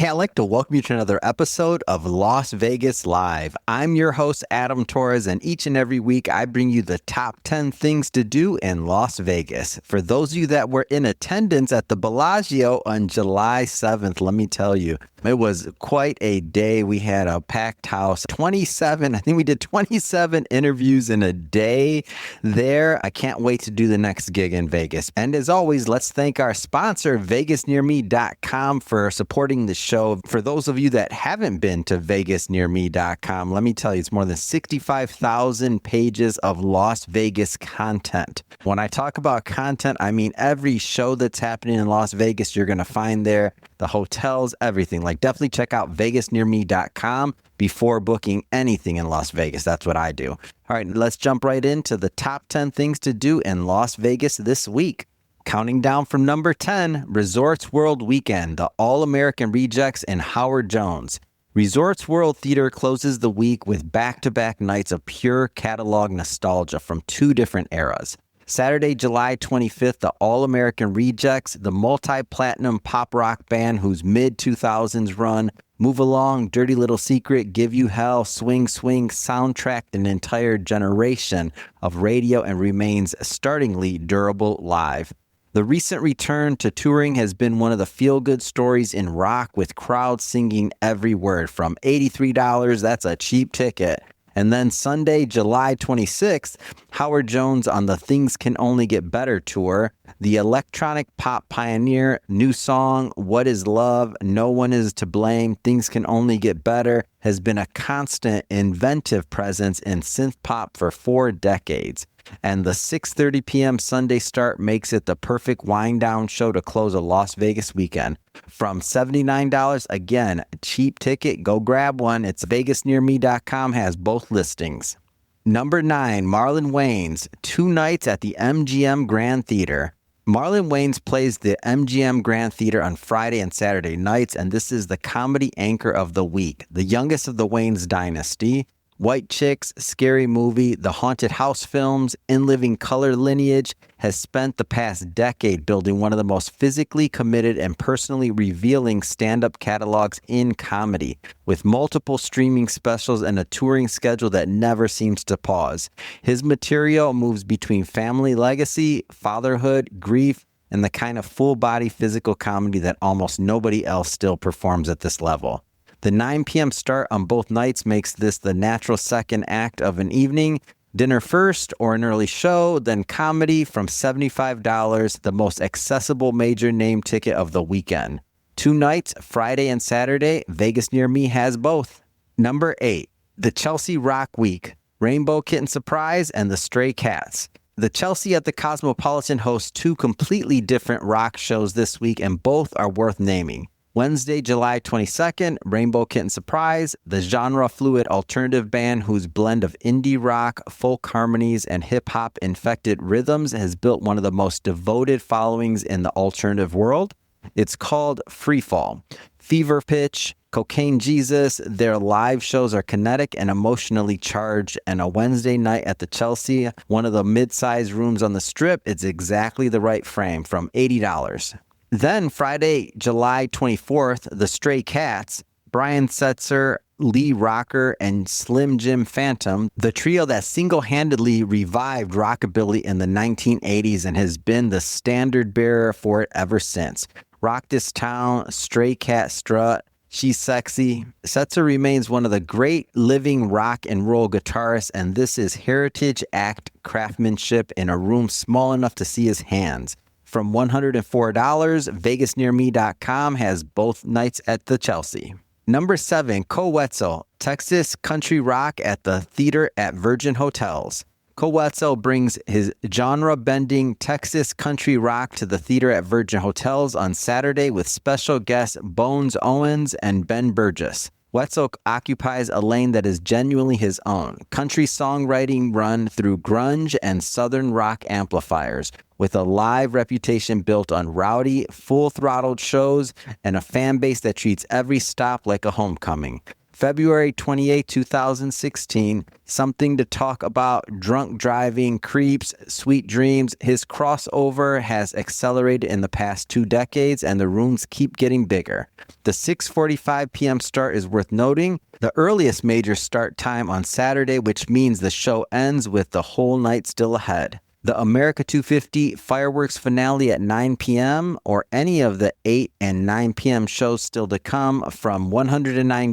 Hey, I'd like to welcome you to another episode of Las Vegas Live. I'm your host, Adam Torres, and each and every week I bring you the top 10 things to do in Las Vegas. For those of you that were in attendance at the Bellagio on July 7th, let me tell you, it was quite a day. We had a packed house, I think we did 27 interviews in a day there. I can't wait to do the next gig in Vegas. And as always, let's thank our sponsor, VegasNearMe.com, for supporting the show. For those of you that haven't been to VegasNearMe.com, let me tell you, it's more than 65,000 pages of Las Vegas content. When I talk about content, I mean every show that's happening in Las Vegas, you're going to find there. The hotels, everything. Like, definitely check out VegasNearMe.com before booking anything in Las Vegas. That's what I do. All right, let's jump right into the top 10 things to do in Las Vegas this week. Counting down from number 10, Resorts World Weekend, the All-American Rejects and Howard Jones. Resorts World Theater closes the week with back-to-back nights of pure catalog nostalgia from two different eras. Saturday, July 25th, the All-American Rejects, the multi-platinum pop rock band whose mid-2000s run, Move Along, Dirty Little Secret, Give You Hell, Swing Swing soundtracked an entire generation of radio and remains startlingly durable live. The recent return to touring has been one of the feel-good stories in rock, with crowds singing every word. From $83, that's a cheap ticket. And then Sunday, July 26th, Howard Jones on the Things Can Only Get Better tour. The electronic pop pioneer, new song, What Is Love, No One Is to Blame, Things Can Only Get Better, has been a constant inventive presence in synth pop for 4 decades. And the 6:30 p.m. Sunday start makes it the perfect wind-down show to close a Las Vegas weekend. From $79, again, cheap ticket, go grab one. It's VegasNearMe.com, has both listings. Number 9, Marlon Wayans, 2 nights at the MGM Grand Theater. Marlon Wayans plays the MGM Grand Theater on Friday and Saturday nights, and this is the comedy anchor of the week, the youngest of the Wayans dynasty. White Chicks, Scary Movie, the Haunted House films, In Living Color lineage has spent the past decade building one of the most physically committed and personally revealing stand-up catalogs in comedy, with multiple streaming specials and a touring schedule that never seems to pause. His material moves between family legacy, fatherhood, grief, and the kind of full-body physical comedy that almost nobody else still performs at this level. The 9 p.m. start on both nights makes this the natural second act of an evening. Dinner first or an early show, then comedy from $75, the most accessible major name ticket of the weekend. 2 nights, Friday and Saturday, Vegas Near Me has both. Number 8, the Chelsea Rock Week, Rainbow Kitten Surprise and the Stray Cats. The Chelsea at the Cosmopolitan hosts 2 completely different rock shows this week, and both are worth naming. Wednesday, July 22nd, Rainbow Kitten Surprise, the genre-fluid alternative band whose blend of indie rock, folk harmonies, and hip-hop infected rhythms has built one of the most devoted followings in the alternative world. It's called Freefall. Fever Pitch, Cocaine Jesus, their live shows are kinetic and emotionally charged, and a Wednesday night at the Chelsea, one of the mid-sized rooms on the Strip, it's exactly the right frame, from $80. Then Friday, July 24th, the Stray Cats, Brian Setzer, Lee Rocker, and Slim Jim Phantom, the trio that single-handedly revived rockabilly in the 1980s and has been the standard bearer for it ever since. Rock This Town, Stray Cat Strut, She's Sexy. Setzer remains one of the great living rock and roll guitarists, and this is heritage act craftsmanship in a room small enough to see his hands. From $104, VegasNearMe.com has both nights at the Chelsea. Number 7, Coe Wetzel, Texas Country Rock at the Theater at Virgin Hotels. Coe Wetzel brings his genre-bending Texas country rock to the Theater at Virgin Hotels on Saturday with special guests Bones Owens and Ben Burgess. Wetzel occupies a lane that is genuinely his own, country songwriting run through grunge and southern rock amplifiers, with a live reputation built on rowdy, full-throttled shows and a fan base that treats every stop like a homecoming. February 28, 2016, Something to Talk About, Drunk Driving, Creeps, Sweet Dreams. His crossover has accelerated in the past 2 decades, and the rooms keep getting bigger. The 6:45 p.m. start is worth noting. The earliest major start time on Saturday, which means the show ends with the whole night still ahead. The America 250 fireworks finale at 9 p.m. or any of the 8 and 9 p.m. shows still to come from $109.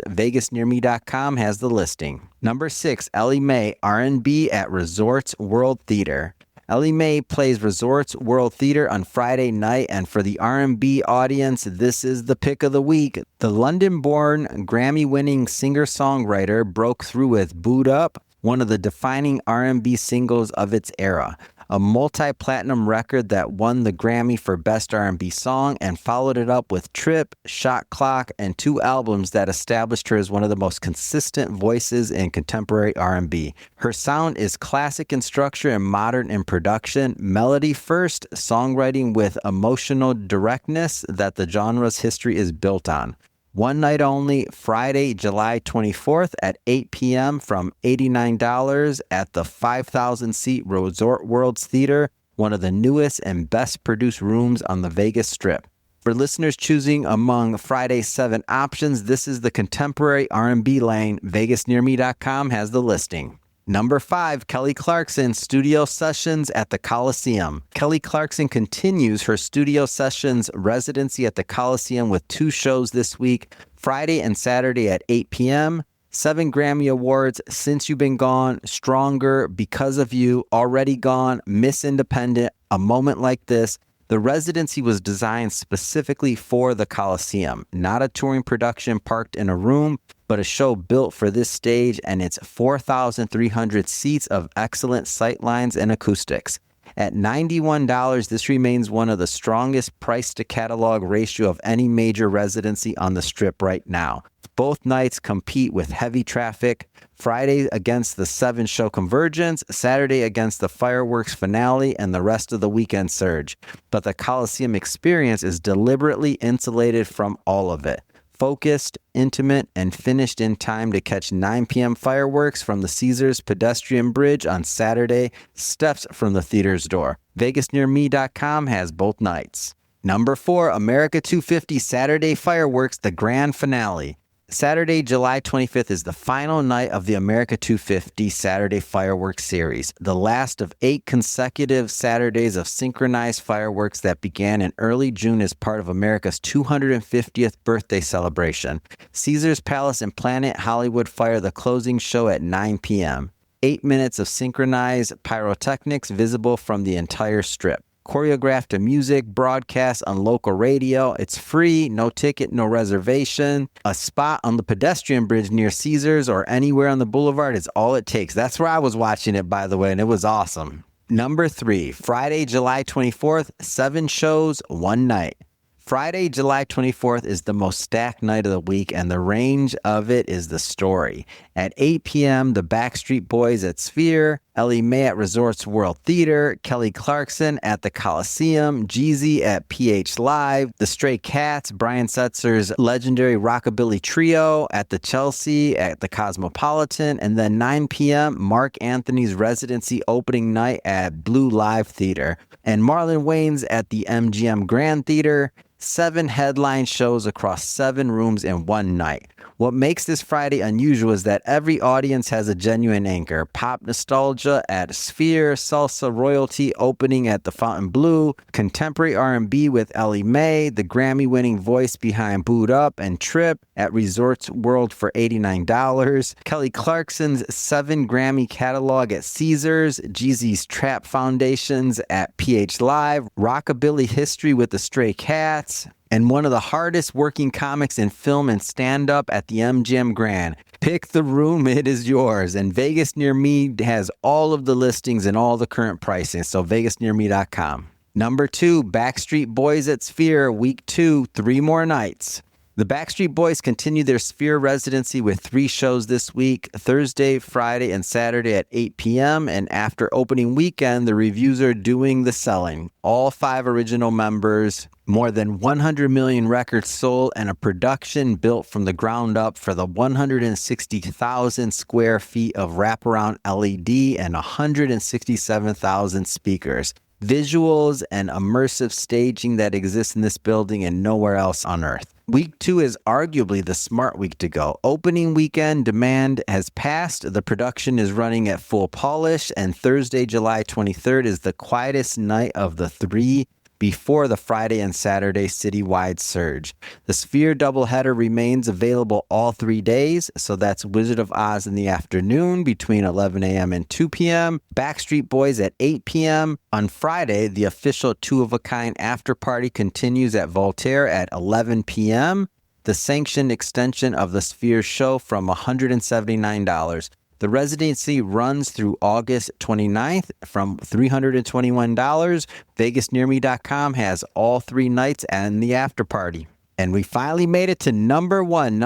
VegasNearMe.com has the listing. Number 6, Ella Mai, R&B at Resorts World Theater. Ella Mai plays Resorts World Theater on Friday night, and for the R&B audience, this is the pick of the week. The London-born, Grammy-winning singer-songwriter broke through with Boot Up, one of the defining R&B singles of its era, a multi-platinum record that won the Grammy for Best R&B Song and followed it up with Trip, Shot Clock, and 2 albums that established her as one of the most consistent voices in contemporary R&B. Her sound is classic in structure and modern in production, melody first, songwriting with emotional directness that the genre's history is built on. One night only, Friday, July 24th at 8 p.m. from $89 at the 5,000-seat Resort Worlds Theater, one of the newest and best-produced rooms on the Vegas Strip. For listeners choosing among Friday's 7 options, this is the contemporary R&B lane. VegasNearMe.com has the listing. Number 5, Kelly Clarkson, Studio Sessions at the Colosseum. Kelly Clarkson continues her Studio Sessions residency at the Colosseum with 2 shows this week, Friday and Saturday at 8 p.m. 7 Grammy Awards, Since You've Been Gone, Stronger, Because of You, Already Gone, Miss Independent, A Moment Like This. The residency was designed specifically for the Colosseum, not a touring production parked in a room, but a show built for this stage and its 4,300 seats of excellent sightlines and acoustics. At $91, this remains one of the strongest price-to-catalog ratio of any major residency on the Strip right now. Both nights compete with heavy traffic, Friday against the 7-show Convergence, Saturday against the fireworks finale, and the rest of the weekend surge. But the Colosseum experience is deliberately insulated from all of it. Focused, intimate, and finished in time to catch 9 p.m. fireworks from the Caesars pedestrian bridge on Saturday, steps from the theater's door. VegasNearMe.com has both nights. Number 4, America 250 Saturday Fireworks, the grand finale. Saturday, July 25th is the final night of the America 250 Saturday Fireworks series, the last of 8 consecutive Saturdays of synchronized fireworks that began in early June as part of America's 250th birthday celebration. Caesars Palace and Planet Hollywood fire the closing show at 9 p.m. 8 minutes of synchronized pyrotechnics visible from the entire Strip. Choreographed to music, broadcast on local radio. It's free, no ticket, no reservation. A spot on the pedestrian bridge near Caesars or anywhere on the boulevard is all it takes. That's where I was watching it, by the way, and it was awesome. Number 3, Friday, July 24th, 7 shows, 1 night. Friday, July 24th is the most stacked night of the week, and the range of it is the story. At 8 p.m., the Backstreet Boys at Sphere, Ella Mai at Resorts World Theater, Kelly Clarkson at the Colosseum, Jeezy at PH Live, The Stray Cats, Brian Setzer's legendary Rockabilly Trio at the Chelsea at the Cosmopolitan, and then 9 p.m., Marc Anthony's residency opening night at BleauLive Theater, and Marlon Wayans at the MGM Grand Theater. 7 headline shows across 7 rooms in one night. What makes this Friday unusual is that every audience has a genuine anchor. Pop nostalgia at Sphere, salsa royalty opening at the Fontainebleau, contemporary R&B with Ella Mai, the Grammy-winning voice behind Boot Up and Trip at Resorts World for $89, Kelly Clarkson's 7 Grammy catalog at Caesars, Jeezy's Trap Foundations at PH Live, Rockabilly history with the Stray Cats, and one of the hardest working comics in film and stand-up at the MGM Grand. Pick the room, it is yours. And Vegas Near Me has all of the listings and all the current pricing, so VegasNearMe.com. Number 2, Backstreet Boys at Sphere, Week 2, 3 more nights. The Backstreet Boys continue their Sphere residency with 3 shows this week, Thursday, Friday, and Saturday at 8 p.m. And after opening weekend, the reviews are doing the selling. All 5 original members, more than 100 million records sold, and a production built from the ground up for the 160,000 square feet of wraparound LED and 167,000 speakers. Visuals and immersive staging that exists in this building and nowhere else on Earth. Week 2 is arguably the smart week to go. Opening weekend demand has passed. The production is running at full polish, and Thursday, July 23rd is the quietest night of the 3 before the Friday and Saturday citywide surge. The Sphere doubleheader remains available all 3 days, so that's Wizard of Oz in the afternoon between 11 a.m. and 2 p.m., Backstreet Boys at 8 p.m. On Friday, the official two-of-a-kind after party continues at Voltaire at 11 p.m., the sanctioned extension of the Sphere show from $179. The residency runs through August 29th from $321. VegasNearMe.com has all 3 nights and the after party. And we finally made it to number one.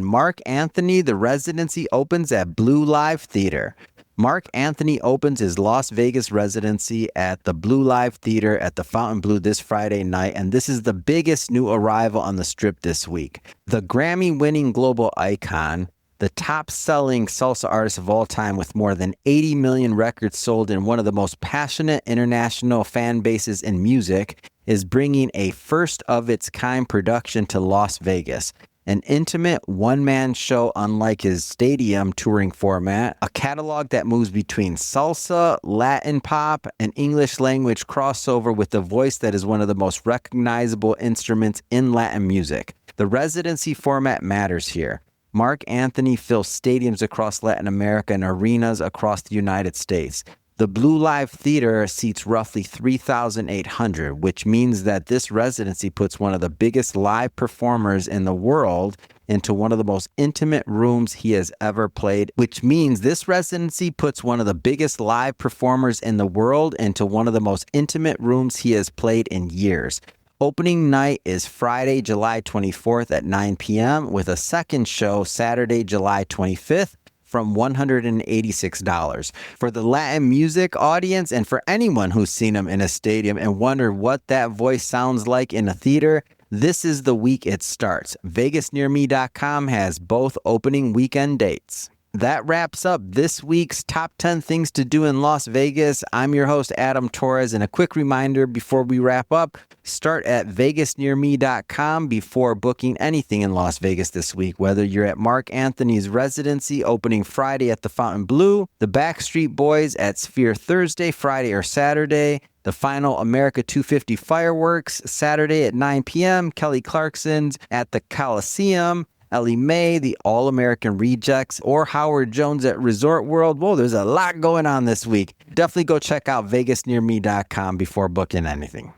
Marc Anthony, the residency opens at BleauLive Theater. Marc Anthony opens his Las Vegas residency at the BleauLive Theater at the Fontainebleau this Friday night, and this is the biggest new arrival on the Strip this week. The Grammy-winning global icon, the top-selling salsa artist of all time with more than 80 million records sold in one of the most passionate international fan bases in music, is bringing a first-of-its-kind production to Las Vegas. An intimate one-man show unlike his stadium touring format, a catalog that moves between salsa, Latin pop, and English language crossover with a voice that is one of the most recognizable instruments in Latin music. The residency format matters here. Marc Anthony fills stadiums across Latin America and arenas across the United States. The BleauLive Theater seats roughly 3,800, which means that this residency puts one of the biggest live performers in the world into one of the most intimate rooms he has ever played, which means this residency puts one of the biggest live performers in the world into one of the most intimate rooms he has played in years. Opening night is Friday, July 24th at 9 p.m. with a second show Saturday, July 25th from $186. For the Latin music audience and for anyone who's seen him in a stadium and wondered what that voice sounds like in a theater, this is the week it starts. VegasNearMe.com has both opening weekend dates. That wraps up this week's Top 10 Things to Do in Las Vegas. I'm your host, Adam Torres, and a quick reminder before we wrap up, start at VegasNearMe.com before booking anything in Las Vegas this week, whether you're at Marc Anthony's residency opening Friday at the Fontainebleau, the Backstreet Boys at Sphere Thursday, Friday, or Saturday, the final America 250 fireworks Saturday at 9 p.m., Kelly Clarkson's at the Colosseum, Ella Mai, the All-American Rejects, or Howard Jones at Resort World. Whoa, there's a lot going on this week. Definitely go check out VegasNearMe.com before booking anything.